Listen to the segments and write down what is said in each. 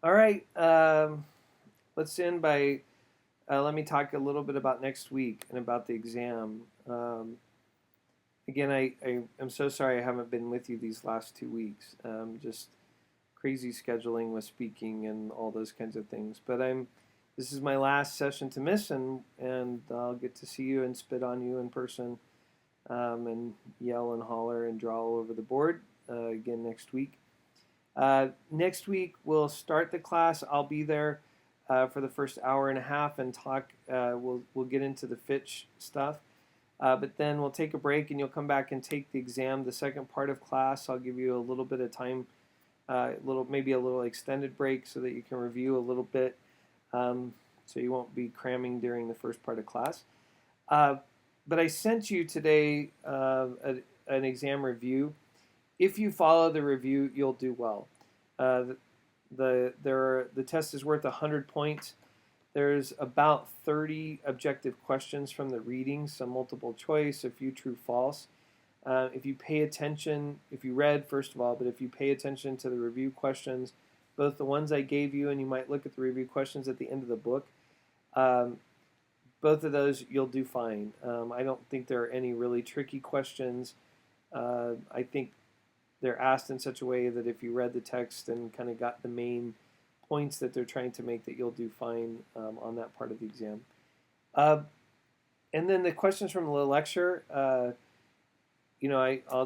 All right. Let's end by let me talk a little bit about next week and about the exam. Again, I am so sorry I haven't been with you these last 2 weeks. Just crazy scheduling with speaking and all those kinds of things. But this is my last session to miss, and I'll get to see you and spit on you in person, and yell and holler and draw all over the board again next week. Next week we'll start the class. I'll be there for the first hour and a half and talk. We'll get into the Fitch stuff, but then we'll take a break and you'll come back and take the exam. The second part of class, I'll give you a little bit of time, maybe a little extended break so that you can review a little bit, so you won't be cramming during the first part of class. But I sent you today an exam review. If you follow the review, you'll do well. The test is worth 100 points. There's about 30 objective questions from the reading, some multiple choice, a few true false. If you pay attention, if you read first of all, but if you pay attention to the review questions, both the ones I gave you and you might look at the review questions at the end of the book, both of those you'll do fine. I don't think there are any really tricky questions. I think they're asked in such a way that if you read the text and kind of got the main points that they're trying to make, that you'll do fine on that part of the exam. And then the questions from the lecture, I'll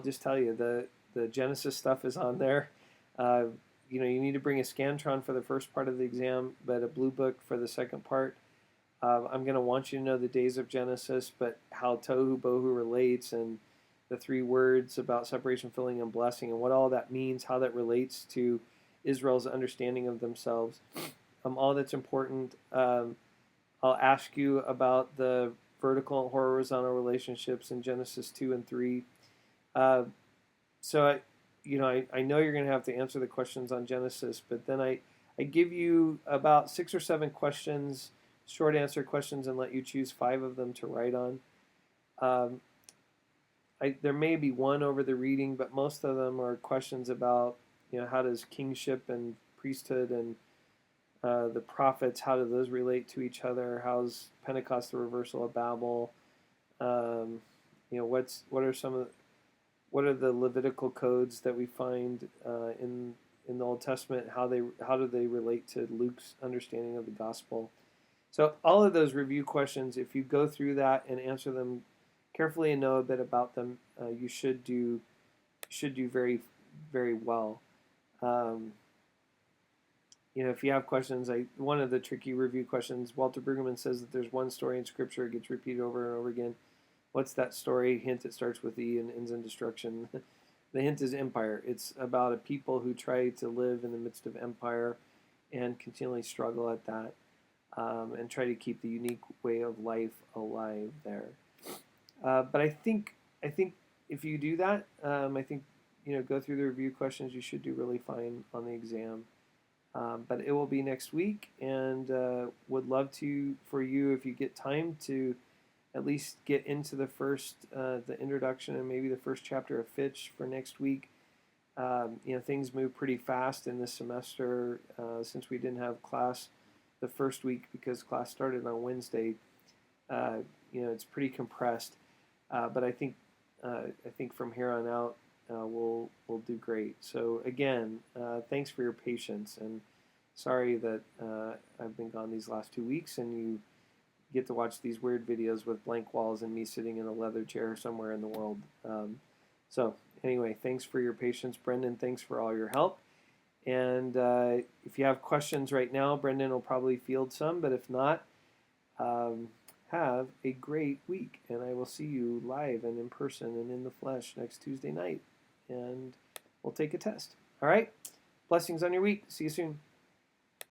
just tell you, the Genesis stuff is on there. You need to bring a Scantron for the first part of the exam, but a blue book for the second part. I'm going to want you to know the days of Genesis, but how tohu bohu relates, and the 3 words about separation, filling, and blessing, and what all that means, how that relates to Israel's understanding of themselves. All that's important. I'll ask you about the vertical and horizontal relationships in Genesis 2 and 3. So I know you're going to have to answer the questions on Genesis, but then I give you about 6 or 7 questions, short answer questions, and let you choose 5 of them to write on. There may be one over the reading, but most of them are questions about, how does kingship and priesthood and the prophets, how do those relate to each other? How's Pentecost the reversal of Babel? What are the Levitical codes that we find in the Old Testament? How do they relate to Luke's understanding of the gospel? So all of those review questions, if you go through that and answer them carefully and know a bit about them, you should do very, very well. If you have questions, one of the tricky review questions, Walter Brueggemann says that there's one story in Scripture that gets repeated over and over again. What's that story? Hint, it starts with E and ends in destruction. The hint is empire. It's about a people who try to live in the midst of empire and continually struggle at that, and try to keep the unique way of life alive there. But I think if you do that, I think go through the review questions, you should do really fine on the exam. But it will be next week, and would love for you, if you get time, to at least get into the introduction and maybe the first chapter of Fitch for next week. Things move pretty fast in this semester, since we didn't have class the first week because class started on Wednesday. It's pretty compressed, but I think from here on out we'll do great. So again, thanks for your patience, and sorry that I've been gone these last 2 weeks, and you get to watch these weird videos with blank walls and me sitting in a leather chair somewhere in the world. So anyway, thanks for your patience, Brendan. Thanks for all your help. And if you have questions right now, Brendan will probably field some, but if not, have a great week, and I will see you live and in person and in the flesh next Tuesday night, and we'll take a test. All right? Blessings on your week. See you soon.